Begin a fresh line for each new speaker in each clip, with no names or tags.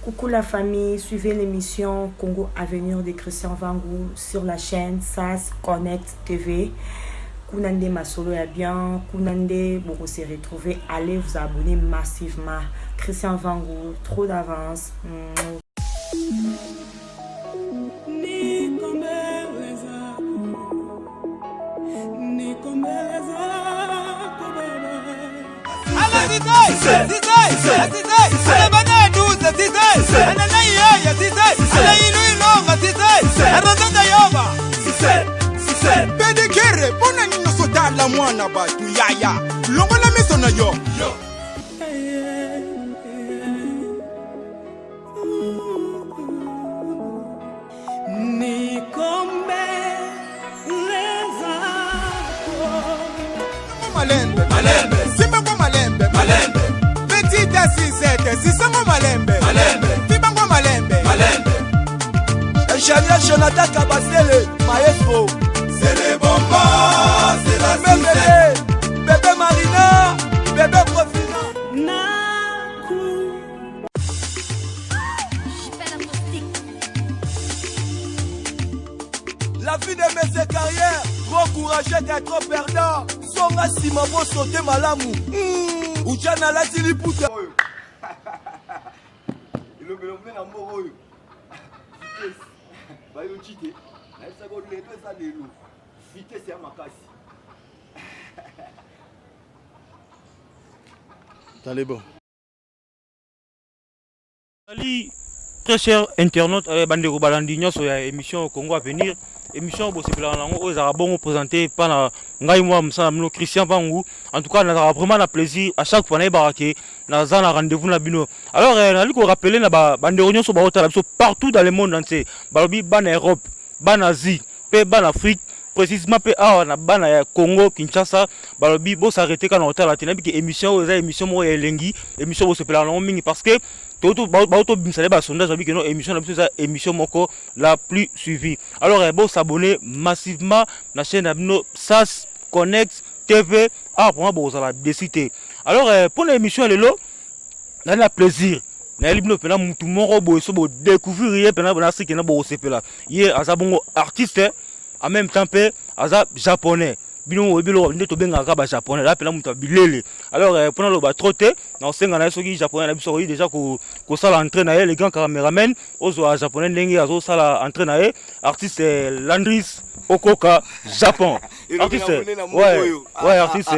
Coucou la famille, suivez l'émission Congo Avenir de Christian Vangou sur la chaîne SAS Connect TV. Kounande Masolo est bien, Kounande Boko se retrouver. Allez vous abonner massivement. Christian Vangou, trop d'avance.
Pedikere, bona nino sotala mwana batu yaya. Longo na miso na yo. Malembe, malembe, sibango malembe, malembe. Petite sisete, sisango malembe, malembe. Sibango malembe, malembe. Ingénieur Jonathan Kabasele, maestro. C'est les bombas, c'est la sisete. Bébé Marina, bébé Profina. La vie de mes carrières, trop courageux d'être perdant. Songa sima bo sauter malamu. Ujana la tiliputa. Ilo belombe na mbogo yo. Vitesse. Ba yo chite. Na isa go leto sa lelo. Vitesse ya makasi.
Allez bon.
Salut, très chers internautes, Bandeko Balandi Nyoso ya émission Congo Avenir. Émission aux Arabons présenté par Christian Vangou. En tout cas, on a vraiment le plaisir à chaque fois que nous avons rendez-vous. Alors, on a rappelé que partout dans le monde entier, en Europe, en Asie, en Afrique, précisément en Congo, Kinshasa, on s'arrêter quand on a la émission, émission parce que émission la plus suivie. Alors, bon s'abonner massivement à la chaîne SAS Connect TV. Pour moi, vous allez décider. Alors, pour l'émission, elle est là. On a plaisir. On a découvrir artiste en même temps japonais. Bino ne to benga ka ba japonais là pela muta bilele. Alors pendant le ba trotter na senga na soki japonais na biso déjà ko sala entraîner les grands cameramen ozo japonais ndenge azo sala entraîner artiste Landris Okoka Japon. Artiste ouais artiste.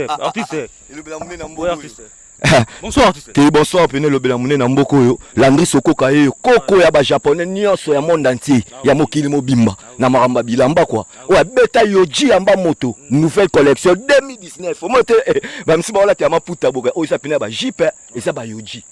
Bonsoir artiste.
Bonsoir pene le belamune na mboko yo. Landris Okoka yo koko ya ba japonais nyonso ya monde entier ya mokili mobimba na maramba bilamba quoi. Ouais beta yoji amba moto nouvelle collection 2019. Moi ba msiba wala tiama puta boka o isa pene ba jipe et ça ba yoji.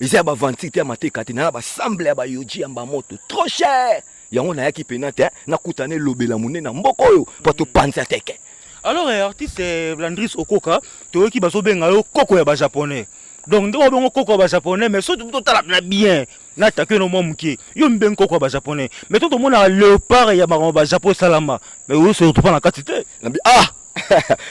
Isa ba ventite ya mateka tina ba semble ya ba yoji amba moto trop cher. Yango na yaki penate na kutane lo belamune na mboko yo poto panza teke.
Alors, artiste Landris Okoka, tu qui baso benga yo koko ya ba japonais. Donc, ndeko bongo koko ba japonais, mais surtout tout la bien. Na take no momuki. Yo mben koko ba japonais. Mais tout le monde a léopard ya ba japonais salama. Mais oui, surtout pas la quantité.
Ah,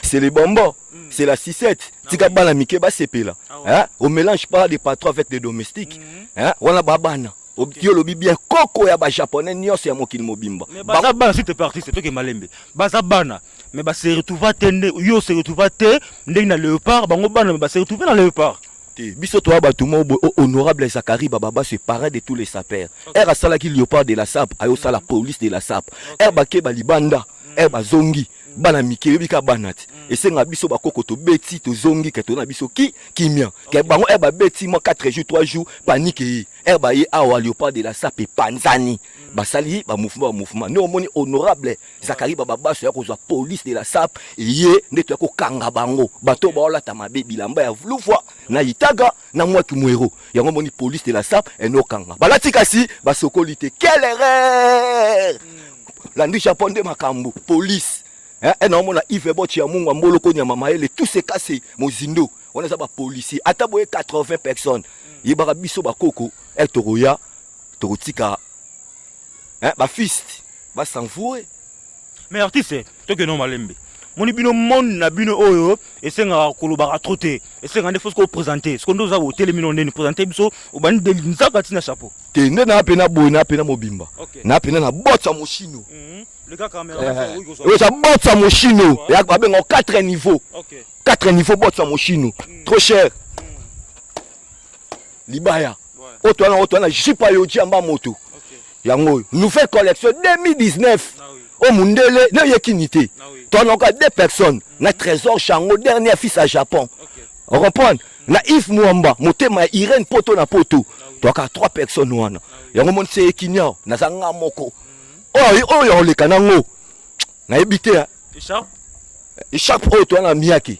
c'est les bonbons. C'est la 6-7. Tika bana mike ba sepela. Hein? On mélange pas des patrons avec des domestiques. Hein? On a babana. Yo lobi bien koko ya ba japonais nyonso ya mokili mobimba.
Baza bana si t'es parti, c'est toi qui malembe. Baza bana. Mais ba se retrouva tende, yo se retrouva te ndenge na léopard, bango bana mais ba se retrouver na léopard.
Biso to ba tout mo honorable Zakari Baba se parrain de tous les sapeurs. Er asala ki léopard de la SAP, ayo sala police de la SAP. Er ba ke ba libanda, er ba zongi. Bana mike bika banat et c'est nga biso bakoko to beti to zongi ke to na biso ki kimia ke bango e ba beti mo 4 jours 3 jours panique e ba ye awa léopard de la sape panzani basali ba mouvement ne omoni honorable Zakari Baba baso ya kozwa police de la sape ye ndeto ya ko kanga bango bato ba ola ta mabe bilamba ya vluvwa na itaga na mwa kimwero yango moni police de la sape e no kanga balatika si basokolite quelle erreur landi japonais makambo police. On a Yves Boti ya mungu amboloko nyama maele tout se cassé mozindo on a ça ba policier ataboye 80 personnes yebaka biso ba koko el toroya torotika ba fist ba s'envouer
mais artiste toi que non malembe moni bino monde na bino oyo esenga kolobaka trop te esenga nde faut présenter ce qu'on doit au télémino ndeni présenter biso obani de nzaka tina chapeau
te nde na pena boy na pena mobimba na pena na botsa moshino
le gars caméra
oui ça botsa moshino ya ba bengo 4 niveaux 4 niveaux botsa moshino trop cher libaya oto na jipa yoji amba moto yango nouvelle collection 2019 au mundele na yekinité ton encore 2 personnes na trésor chango dernier fils à Japon on comprend na Yves Mwamba motema Irene poto na poto to ka 3 personnes wana yango mon se ekinya na zanga moko oh le kanango na ebité écharpe to na Miyaki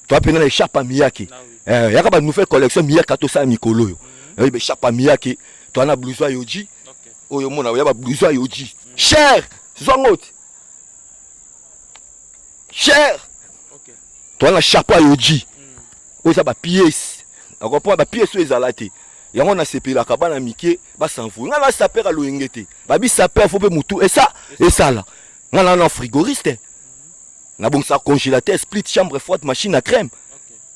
to apena na écharpe Miyaki yaka ba nouvelle collection Miyaki to sa mikolo yo écharpe Miyaki to na blouson yoji oyo mona ya ba blouson yoji cher zongote cher toi na chapeau yoji oza ba pièce on comprend ba pièce ezalate yango na sepela ka bana mike ba sanvu nga na saper a loyengete ba bi saper faut pe mutu et ça là nga na frigoriste na bon ça congélateur split chambre froide machine à crème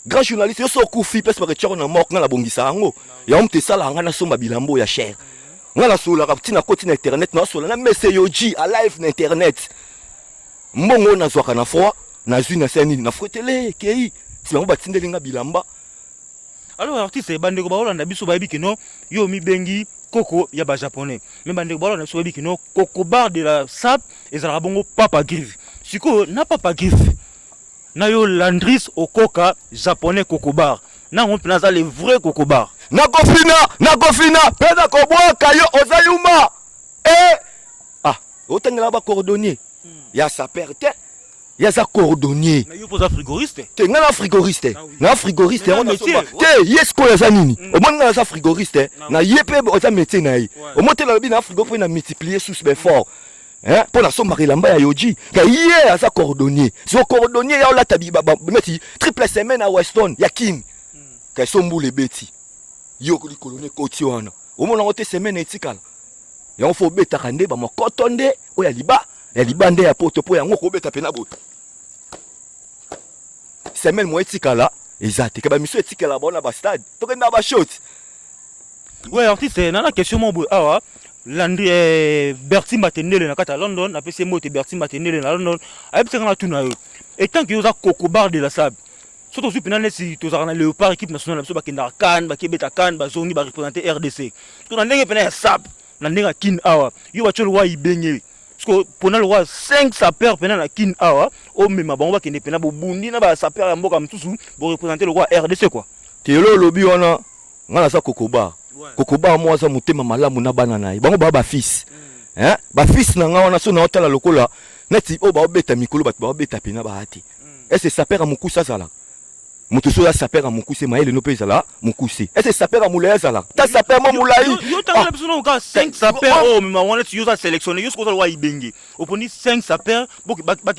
grand journaliste yo so kufi pese ba tcharo na mok nga la bongisa yango ya mte sala nga na somba bilambo ya cher nga la sola ka tina koti na internet na sola na message yoji a live na internet mbongo na zwaka na froid na zui na seni na frotele kei si bango batindeli nga bilamba
alors artiste bandeko ba Holanda biso ba bikino yo mi bengi koko ya ba japonais mais bandeko ba Holanda biso ba bikino koko bar de la sap ezala bongo papa grive siko na papa grive na yo landris okoka japonais koko bar na on pena za le vrai koko bar
na kofina pena ko boka yo ozayuma otangela ba cordonnier ya saperte ya za cordonnier
na yo poza frigoriste
te nga na frigoriste na frigoriste on métier te yesko ya za nini o mona za frigoriste na yepe o za métier na yi o motela lobi na frigo po na multiplier sous be fort pour la somme lamba ya yoji ka ye ya za cordonnier so cordonnier ya la tabi baba meti triple semaine à Weston ya king ka sombu le beti yo ko colonel koti wana o mona ngote semaine etikala ya on faut beta kande ba mokotonde o ya libande ya poto po yango ko beta pena bo semaine mo etikala ezate ka ba miso etikala bona ba stade to ke na ba shot
ouais artiste na question mo bo awa Landry Bertie Matendele na kata London apesi mote Bertie Matendele na London ayebisaka na tuna yo et tant que yoza koko bar de la sable surtout si penane si tozaka na Léopard équipe nationale biso bakenda kan bakebeta kan bazoni ba représenter RDC to na ndenge pena ya sable na ndenge kin awa yo bacholo wa ibenge parce que pona le roi 5 sapeurs pena na kin awa o mema bango bakende pena bo bundi na ba sapeurs ya mboka mtusu bo représenter le roi RDC quoi
telo lobi wana ngana sa koko bar kokoba moi za mutema malamu na bana nayi bango ba fils ba fils na nga wana so na otala lokola neti o ba obeta mikolo ba obeta pena ba ati est-ce sapera mukusa sala mutu so ya sapera mukuse maele no peza la mukuse est-ce sapera mulaya sala ta sapera mo mulai
yo tanga biso no ka 5 sapeurs o mema wana tu yoza sélectionner yo ko wa ibenge oponi 5 sapeurs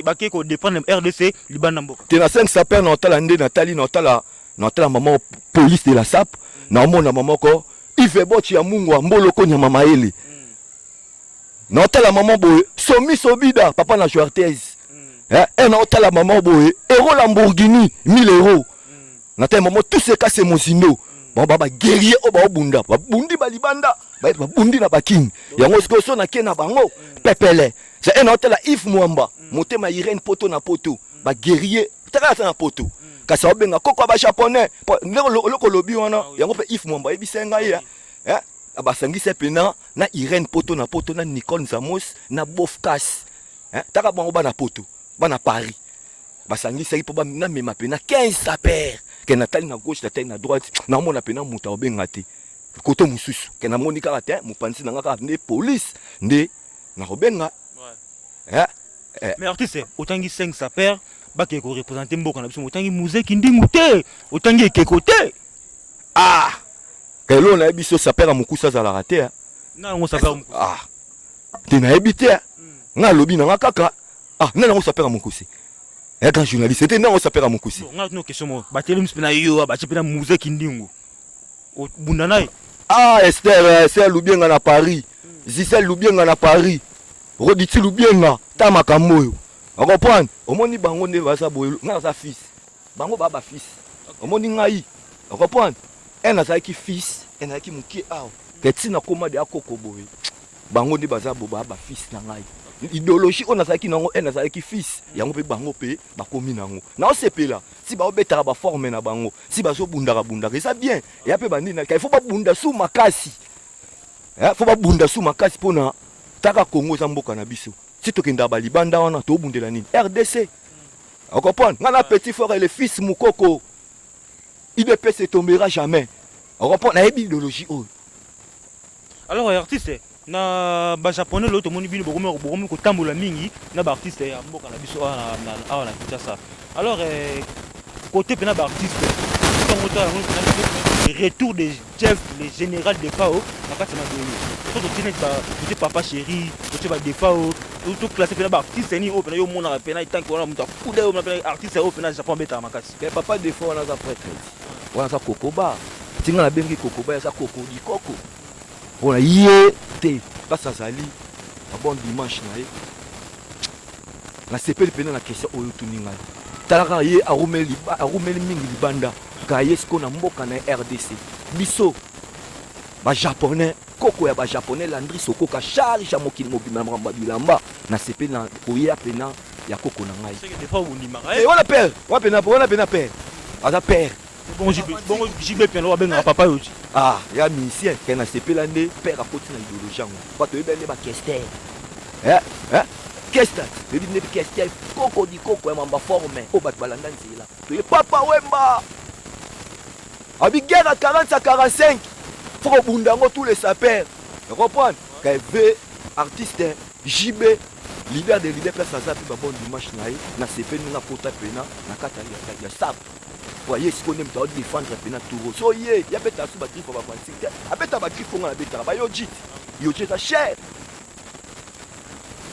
baki ko dépendre RDC libanda mboka
te na 5 sapeurs na otala nde Nathalie na otala maman police de la SAP na mona maman ko Ife bochi ya mungu wa mboloko nya mama ele. Na otala maman boye, somi sobida, papa na Juartez. Na otala maman boye, Euro Lamborghini, 1000 euros. Na otala maman, tout ce cas c'est Mozindo. Bon baba guerrier o ba bunda, ba bundi ba libanda, ba bundi na baking. Yango skoso na kena bango, pepele. C'est na otala Yves Mwamba, motema Irene poto na poto, ba guerrier, taka na poto. Kasa obenga koko ba japonais loko lobi wana yango pe Yves Mwamba ebisenga ya abasangisa pena na Irene poto na Nicole Zamos na Bofkas taka bango bana poto bana Paris basangisa ipo ba na mema pena 15 sapeurs ke Nathalie na gauche Nathalie na droite na mona pena muta obenga te koto mususu ke na monika kate mupanzi na ngaka ne police nde na obenga
mais artiste otangi 5 sapeurs baki ko représenter mboka na biso motangi muzeki ndingu te otangi ekeko te
kelo na biso sapera mukusa za la rater
na ngo sapera
te na ebite nga lobi na kaka na ngo sapera mukusi grand journaliste te na ngo sapera mukusi
nga no question mo bateli mspena yo ba chepena muzeki ndingu o bunda nai
Esther Lubienga na Paris Zisel Lubienga na Paris Roditi Lubienga ta makambo On comprend. Au moins, bango ne va sa boyou. Nga sa fils. Bango baba fils. Au moins, ngai. On comprend. Un a qui fils, un a qui mouki ao. Ketina koma de akoko boy. Bango ne baza bo baba fils na ngai. Idéologie on a ça qui nango, un a ça qui fils. Yango pe bango pe ba komi nango. Na o sepe là. Si ba obetara ba forme na bango. Si ba so bundara bundara, ça bien. Et après bandi na il faut pas bunda sous makasi. Il faut pas bunda sous makasi pona taka Congo za mboka na biso. Si tu kenda ba libanda wana to bundela nini RDC. On comprend. Ngana petit frère le fils Mukoko. Il ne peut se tombera jamais. On comprend na idéologie oh.
Alors artiste na ba japonais l'autre moni bino bokomi ko tambola mingi na ba artiste ya mboka na biso na Kinshasa. Alors côté pena ba artiste retour des chefs les général de FAO na kati na boyo. To tine ba côté papa chéri, côté ba de FAO, tout classé pena ba artiste ni open yo mona pena tant ko na muta kuda yo pena artiste open Japon beta makasi.
Papa de FAO na za prêtre. Wana sa kokoba. Tinga na bengi kokoba ya sa koko di koko. On a yété face à Zali, un bon dimanche na CP le la question au tuninga. Talaka yé a rumeli mingi libanda, kaye ce qu'on a mboka na RDC. Biso ba japonais, koko ya ba japonais Landry Soko ka charge mokili mobima mamba bilamba na CP na koya pena ya koko na ngai.
C'est que des fois on dit
Eh on père, on pena père. Ada père.
Bon JB piano wa benga papa yo.
Ah, il y a un musicien qui a CP l'année, père à côté de l'idéologie. Quand tu es bien, tu es qu'est-ce que tu es qu'est-ce que Coco di Coco est ma forme. Oh, bah, balandan, c'est là. Tu es papa, Wemba. Avec guerre à 40 à 45. Faut que Bundango tous les sapeurs. Tu comprends? KV, artiste, JB, leader des leaders, place à ça, puis bon dimanche, na CP, nous na kota pena, na kata ya sap. Voyez ce qu'on aime défendre pena touro. So yé, ya beta sous batri pour va passer. A beta batri pour na beta ba yo jit. Yo jit ta cher.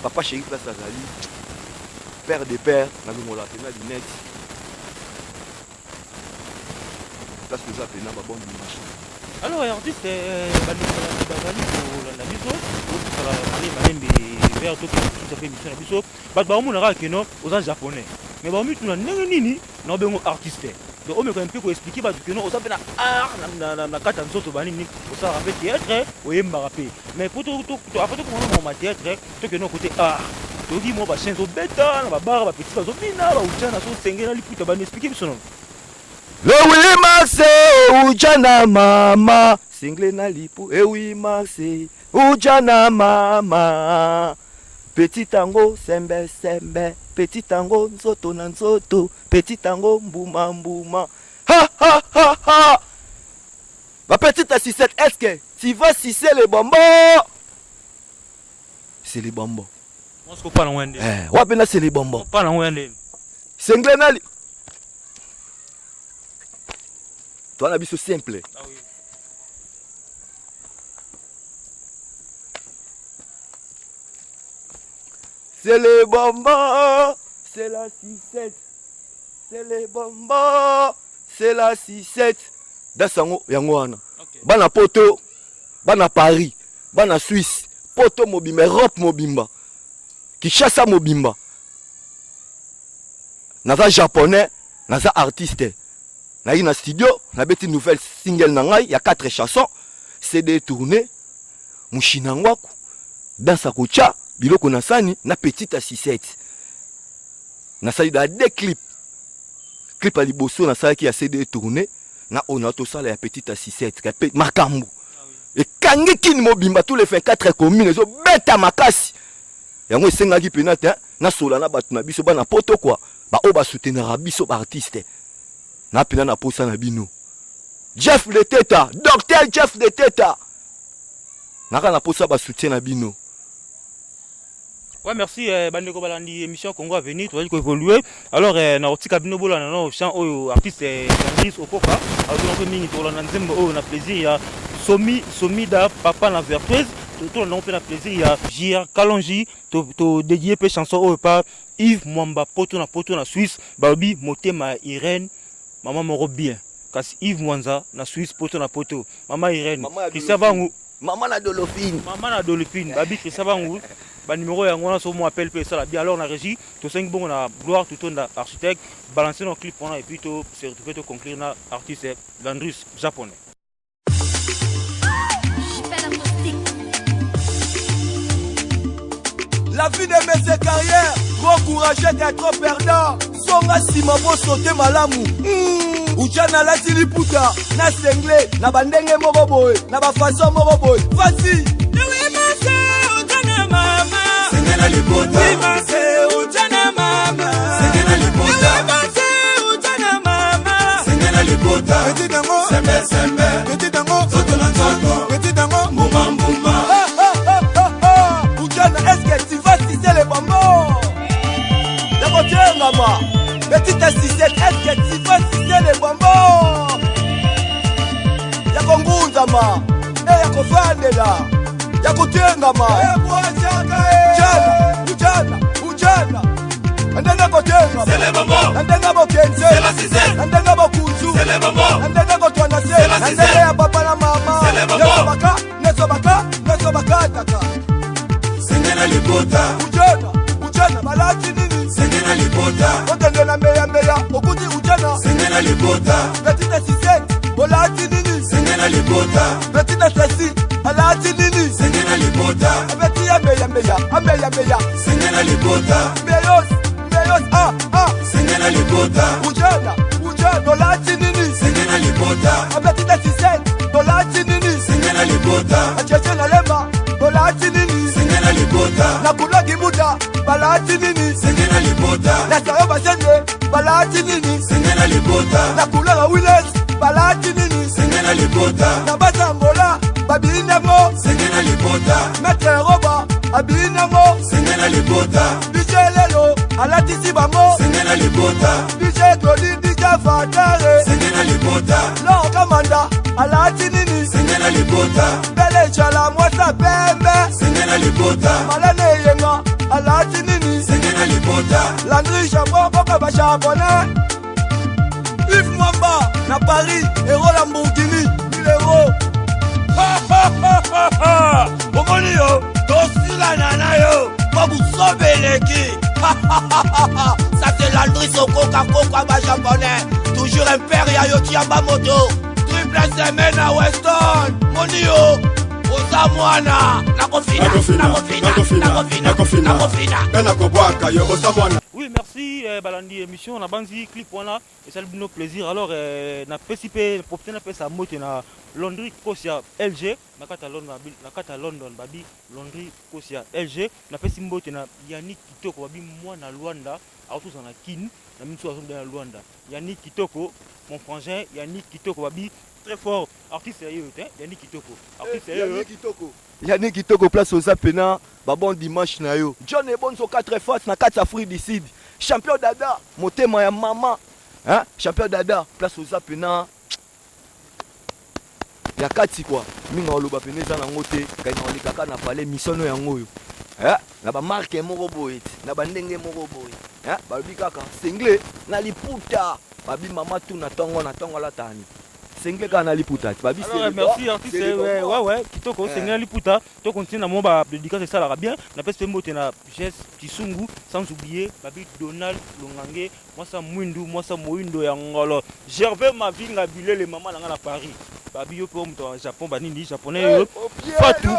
Papa chéri place à Zali. Père de père, na ngo la pena du net. Place que ça pena ba bon dimanche.
Alors artiste bazali pour la biso, pour la malembe vers tout ça fait mission la biso. Ba mo na ka no aux japonais. Mais ba mi tuna nini na bengo artiste. Donc on me quand même peut expliquer ba que non on s'appelle art na kata nzoto ba nini on ça rappelle théâtre ou yemba rapper. Mais pour tout après tout comment on théâtre tout que non côté art. Donc dis moi ba chaîne zo beta na ba bar ba petit ba zo bina ba ujana so senge na liputa ba expliquer biso non.
Le oui Marse ujana mama single na lipu e oui Marse ujana mama petit tango sembe sembe petit tango nzoto na nzoto petit tango mbuma mbuma ha ha ha ha ma petite assistante est-ce que tu vas sucer les bonbons c'est les bonbons
on se pas loin de
ouais ben c'est les bonbons
pas loin de
single na toi la biso simple.
Ah oui.
C'est les bonbons, c'est la 6-7. C'est les bonbons, c'est la 6-7. Dasango yangoana. Bana poto, bana Paris, bana Suisse, poto mobimba, Europe mobimba. Kinshasa mobimba. Naza japonais, naza artiste. Na une studio, na beti nouvelle single nangai, il y a 4 chansons, c'est des tournées, Mushinangwaku, dans sa kocha, biloko nasani, na petite à 6-7. Na sali da 2 clips. Clip à liboso, na sali qui a CD tournées, na onato sala ya petite à 6-7, makambo. Et kangi kin mobimba, tous les 24 communes, zo beta makasi. Yango esenga ki penate, na sola na batu na biso, ba na poto quoi, ba oba soutenir biso ba artiste. Na pina na posa na bino Jeff de Teta, docteur Jeff de Teta naka na posa ba soutien na bino.
Ouais merci bandeko balandi émission Congo à venir, tu vas évoluer. Alors na otika bino bola na chant oyo artiste Landry Soko alors on peut mingi to la nzembo oyo na plaisir ya Somi da papa na vertueuse tout on peut na plaisir ya Jia Kalonji to dédié pe chanson oyo par Yves Mwamba poto na Suisse babi motema Irène maman moro bien kasi Yves Mwanza na Suisse poto na poto mama Irène Christian Bangu
maman na Dolphine
babi Christian Bangu ba numéro ya ngona so mo appel pe ça la bien alors na régie to 5 bon na gloire tout on architecte balancer nos clip on et puis to se retrouver to conclure na artiste Landrus japonais.
La vie de mes carrières, trop courageux d'être perdant. Songa sima bo sauter malamu. Ujana la tiliputa, na sengle, na bandenge moko boy, na ba façon moko boy. Vas-y. Ujana mama. Sengela lipota. Ujana mama. Sengela lipota. Ujana mama. Sengela lipota. Petit dango. Sembe sembe. Petit dango. Soto na soto. Petit dango. Muma muma. Est-ce que tu vas tisser les bambons? D'abord tu es maman. Petite assistante, est-ce que tu vas tisser les bambons? Yako ngunzama, yako fandela, yako tengama. Ujana. Andenga kotenga. C'est les bambons. Andenga bokenze. C'est la cisette. Andenga bokunzu. C'est les bambons. Andenga kotwanase. C'est la cisette. Andenga ya papa na mama. C'est les bambons. Nesobaka taka. Sengena lipota. Ujana balati nini? Sengena lipota. Otenge na meya okuti ujana. Sengena lipota. Petite assistante bolati nini? Sengena lipota. Petite assistante alati nini? Sengena lipota. Abeti ya meya. Sengena lipota. Meyos Sengena lipota. Ujana dolati nini? Sengena lipota. Petite assistante dolati nini? Sengena lipota. Acheche na lemba dolati nini? Sengena lipota. Na kulagi muda balati nini? Sengena lipota. Na sayo basende balati nini? Sengena lipota. Na kulaga wiles balati nini? Sengena lipota. Na batambola babinemo. Sengena lipota. Metre roba abinemo. Sengena lipota. DJ lelo alati sibamo. Sengena lipota. DJ Goli DJ Fatare. Sengena lipota. Lo kamanda alati nini? Sengena lipota. Bele chala mwasa pembe. Sengena lipota. Malane yenga alati nini? Sengena lipota. Landry Japon boka ba japonais. Yves Mwamba na Paris héros Lamborghini 1000 euros. Omoni yo tosila nana yo mabusobeleki. Ça c'est Landry Sokoka Koka ba japonais. Toujours impérial yo tiamba moto. Triple semaine à Weston. Moni yo Osamwana,
oui, merci Balandi émission on a banzi clip on a et ça nous plaisir alors na PCP profiter na pesa moto na Landry Kosia LG na kata London babi Landry Kosia LG na pesi moto na Yannick Kitoko babi moi na Luanda autos na kin na miso na Luanda Yannick Kitoko mon frangin Yannick Kitoko babi très fort artiste sérieux Yannick Kitoko artiste sérieux
Yannick Kitoko place aux apena ba bon dimanche na yo John est bon so 4 faces na 4 Afrique du Sud champion dada motema ya mama hein champion dada place aux apena ya kati quoi minga oloba peneza na ngote kaina olikaka na parler misono ya ngoyo hein na ba marque moko boy na ba ndenge moko boy hein ba bikaka single na liputa babi mama tu na tongo la tani single kana liputa babi
c'est merci artiste ouais kitoko single liputa to continue na mo ba dédicace ça la bien na peste mbote na Jess Kisungu sans oublier babi Donald Longange moi ça Moindo ya ngolo Gervais Mavinga Bilele maman na Paris babi yo po mto Japon banini japonais yo Fatou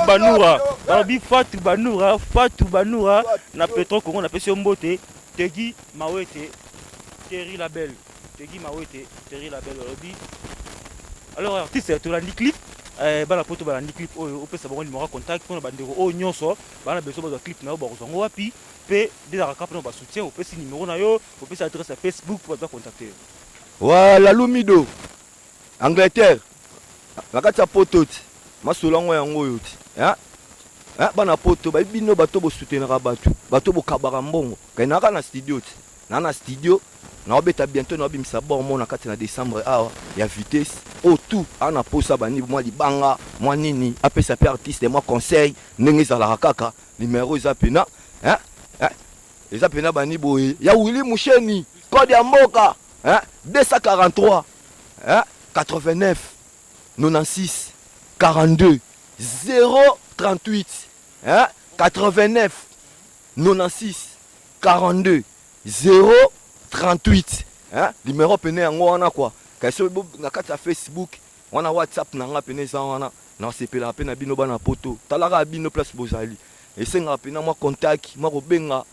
Banura na Petro Congo na peste mbote Tegi Mawete Terry Label Robi. Alors artiste tu l'as dit clip bala poto bala ndi clip o pesa bango numéro contact pour bandeko o nyonso bana beso ba clip na ba kozango wapi pe déjà rakap na ba soutien o pesa numéro na yo o pesa adresse à Facebook pour ba contacter.
Voilà Lumido Angleterre nakati poto masolongo yango yo ti hein bana poto ba bino bato bo soutenir bato bo kabara mbongo kainaka na studio ti na studio na obeta bientôt na bimisa bon mona kati na décembre awa ya vitesse au tout ana posa bani moi libanga moi nini apesa pe artiste moi conseil ndenge za la kaka numéro za pena hein eza pena bani boye ya Willy Musheni code ya mboka 243 89 96 42 038 89 96 42 0 38 hein numéro pene yango wana quoi kasi na kati ya Facebook wana WhatsApp nanga pene za wana na sepela pena bino bana poto talaka bino place bozali esenga pena moi contact moi kobenga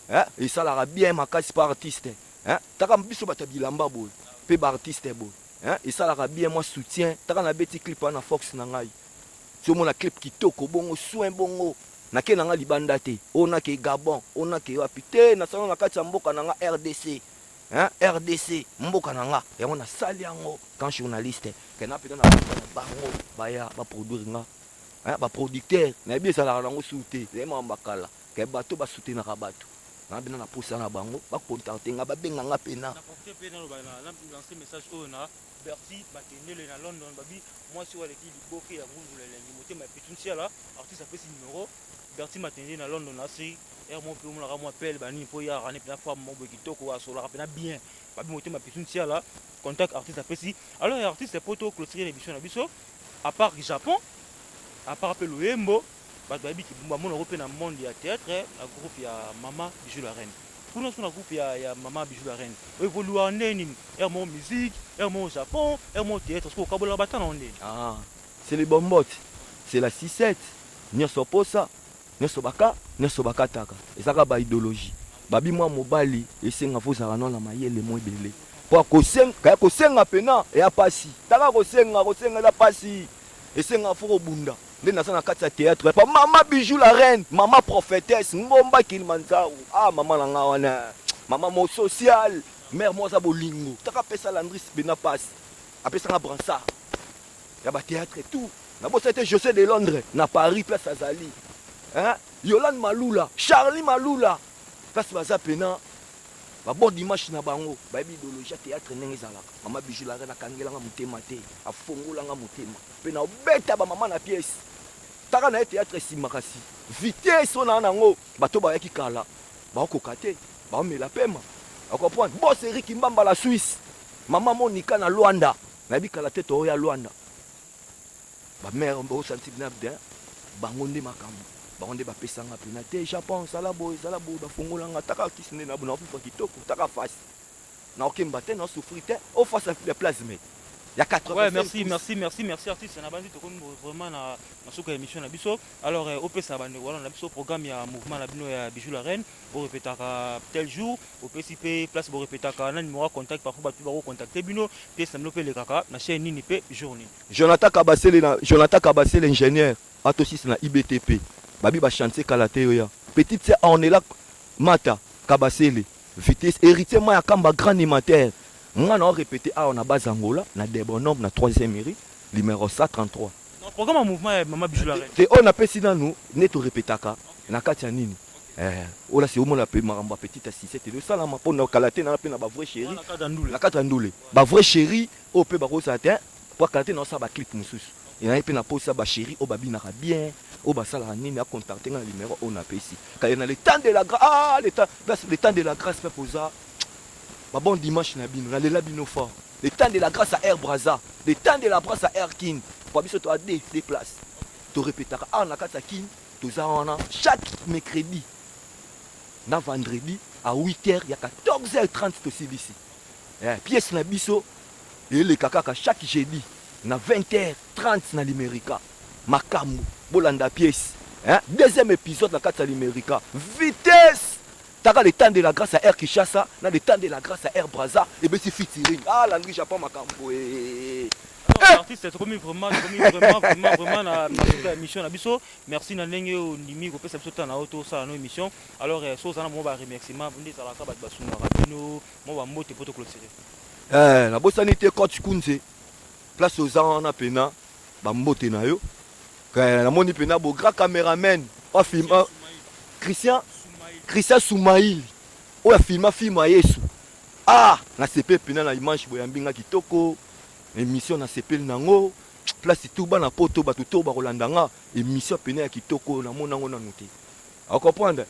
hein esalaka bien makasi par artiste hein taka biso bata bilamba boy pe ba artiste boy hein esalaka bien moi soutien taka na beti clip na Fox na ngai so mona clip kitoko bongo soin bongo na ke nanga libanda te ona ke Gabon ona ke wapite na salon na kati ya mboka nanga RDC hein RDC mboka nanga yango na sali yango quand journaliste ke na pena na bango baya ba produire nga hein ba producteur na bien sala nango souté vraiment bakala ke bato ba souté na bato na bina na posa na bango ba contacter nga ba benga nga pena
na porter pena lo ba na lancer message au na Berti bakendele na London babi moi si wale ki liboke ya ngulu le moté ma petunsia là artiste a fait numéro Berti matende na London na si mon peu mon la moi appelle bani po ya rane pena femme mo kitoko wa sola pena bien babi moté ma petunsia là contact artiste a fait si alors artiste poto clôturer l'émission na biso à part Japon à part appel Loembo bato babi ki bumba mon européen na monde ya théâtre la groupe ya Mama Bijou la Reine pour nous on a groupe ya Mama Bijou la Reine évolue en nini mon musique mon Japon mon théâtre parce que kabola batana on est
ah c'est les bombotes c'est la 6-7 nyoso posa nyoso baka taka ezaka ba idéologie babi moi mobali esenga fozala non la mayele mo ebele po kosenga pena ya pasi taka kosenga la pasi esenga foko bunda nde na sana kati ya théâtre pa Mama Bijou la Reine mama prophétesse ngomba Kilimanjaro ah mama na nga wana mama mo social mère moi za bolingo taka pesa Landris bena pasi apesa nga bransard ya ba théâtre et tout na bo c'était José de Londres na Paris place Azali hein Yolande Malula Charlie Malula place baza pena ba bon dimanche na bango ba idéologie théâtre ndenge ezalaka Mama Bijou la Reine akangelanga motema te afongolanga motema pena obeta ba mama na pièce taka na théâtre simakasi vitesse on nango bato ba yaki kala ba kokate ba mela pema a comprendre boss Eric Mbamba la Suisse Mama Monica na Luanda na bikala te to ya Luanda ba mère mbo senti bien bango nde makambo bango nde bapesanga pena te Japon sala boy bafungolanga taka kisine na bona fufa kitoko taka face na okemba te na souffrir te au face à la plasme il y a 80
ouais merci artiste na bandi to vraiment na suka émission na biso alors au pesa bande voilà na biso programme ya mouvement na bino ya Bijou la Reine au répétaka tel jour au PCP place au répétaka na numéro contact parfois ba tu contacter bino pièce na lope le kaka na chaîne nini pe journée
Jonathan Kabasé l'ingénieur atosis na IBTP babi ba chanter kalaté ya petite sœur on est là Mata Kabasele vitesse héritier moi ya kamba grand animateur moi on répété on a base Angola na Debonom na 3e mairie numéro 133
non programme mouvement ya Mama Bijou la Reine
te on appelle si dans nous neto répétaka na kati ya nini ola c'est au moins la pe maramba petite assisette le sala ma pona kalaté na pe na ba vrai chéri na kata ndule ba vrai chéri au pe ba rosatin pour kalaté na sa ba clip mususu et na pe na posa ba chéri au babi na bien au basala nini a contacter na numéro on appelle ici quand il y a le temps de la grâce le temps de la grâce fait posa ba bon dimanche na bino na lela bino fort le temps de la grâce à Air Braza le temps de la grâce à Air King pour biso to a des places to répétaka na kata King to za wana chaque mercredi na vendredi à 8h il y a 14h30 to ici pièce na biso et le kaka chaque jeudi na 20h30 na l'América Makamu bolanda pièce deuxième épisode na kata l'América vitesse taka le temps de la grâce à Air Kishasa na le temps de la grâce à Air Braza et ben c'est featuring Landry Japon Makambo
artiste c'est comme vraiment na émission na biso merci na ndenge o nimi ko pesa biso na auto ça na émission alors so ça na mo ba remerciement vous ndeza la ka ba basuna rapino mo ba mote poto clôturer
la bosanité coach Kunze place aux ans na pena ba mbote na yo na moni pena bo grand caméraman o film Christian Soumaïl oya filma film ya Yesu na sepe pena na image boyambinga kitoko émission na sepe nango place tout ba na poto ba tout ba rolandanga émission pena ya kitoko na monango na noté a comprendre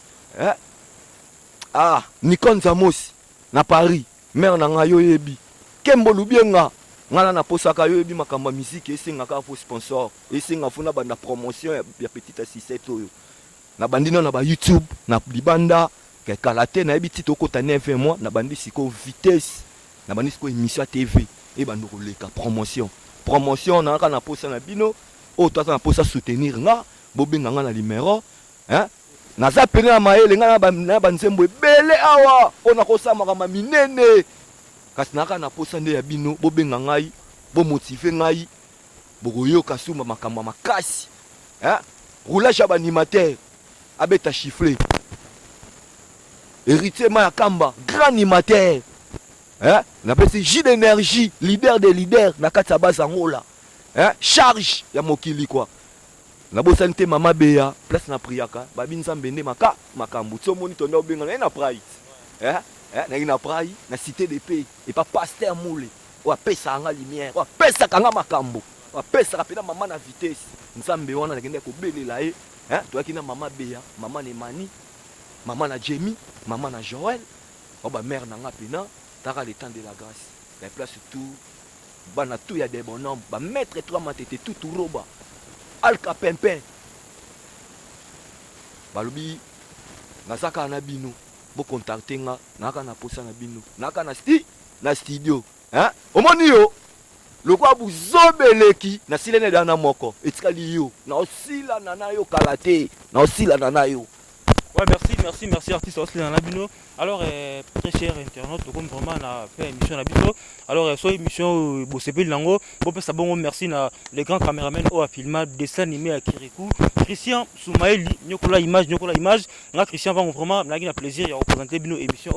Nikon Zamos na Paris mère na nga yo yebi Kembo Lubienga ngala na posaka yo yebi makamba musique esengaka fo sponsor esenga funa banda promotion ya petite assisette oyo na bandino na ba YouTube na libanda ke kalate na yebi tito kota 9 mois na bandi siko vitesse na bandi siko émission TV et bando koleka promotion na ka na posa na bino o to na posa soutenir nga bobenga nga na numéro hein naza pene na mayele nga na banzembo ebele awa ona kosama kama minene kasi na ka na posa nde ya bino bobenga ngai bo motiver ngai bokoyoka suma makambo makasi hein roulage ya animateur abeta chifflé héritier Maya Kamba grand animateur hein na pesi J d'énergie leader des leaders na kati ya bazangola hein charge ya mokili quoi na bosante mama beya place na priaka babi nzambe nde makambo tso moni tonda obenga na pride hein na pride na cité de paix et pas pasteur moule wa pesa nga lumière wa pesa kanga makambo wa pesa kapena mama na vitesse nzambe wana nakende ko belela hein to akina mama beya mama Nemani mama na Jemi mama na Joël ba mère na nga pena taka le temps de la grâce la place tout bana tout ya des bonhommes ba mettre trois matete tout roba alka pimpin balobi nazaka na bino bo contacter nga naka na posa na bino naka na studio hein omoni yo lokwa buzobeleki na silene dana moko etikali yo na osila na yo kalate na osila na yo.
Ouais, merci artiste Osli Nabino. Alors, très cher internaute, comme vraiment on a fait une émission Nabino. Alors, sur l'émission Bossepé Lango, bon merci à les grands caméramans qui ont filmé dessin animé à Kirikou. Christian Soumaëli, Nyokola image. Là, Christian va vraiment, on a eu plaisir de représenter Bino émission.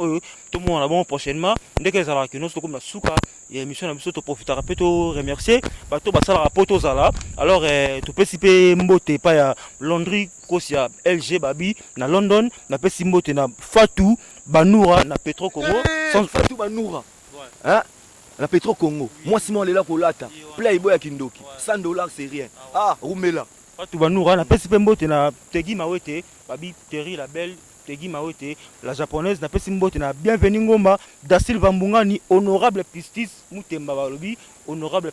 Tout le monde a bon prochainement. Dès que ça va que nous, comme la souka, il y a une émission Nabino, tu profites à remercier. Bato basala rapoto zala. Alors, tu peux siper mbote pas ya laundry kosia LG Babi na London na pesi mbote na Fatou Banoura na Petro Congo
sans Fatou Banoura hein na Petro Congo moi Simon lela kolata playboy ya Kindoki $100 c'est rien rumela
Fatou Banoura na pesi mbote na Tegi Mawete Babi Terry la belle Tegi Mawete la japonaise na pesi mbote na Bienvenue Ngomba da Silva Mbungani honorable Pistis Mutemba balobi honorable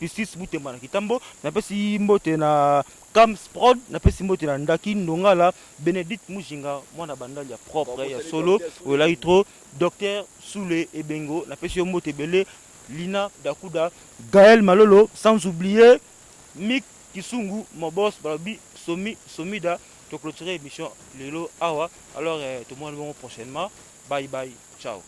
Pistis Mutemba na Kitambo na pesi mbote na Cam Sprod na pesi mbote na Ndaki Ndongala Benedict Mujinga mwana bandali ya propre ya solo ola itro docteur Soule Ebengo na pesi mbote belé Lina Dakuda Gaël Malolo sans oublier Mick Kisungu mon boss balobi Somida to clôturer émission Lelo Awa alors tout le monde prochainement bye ciao.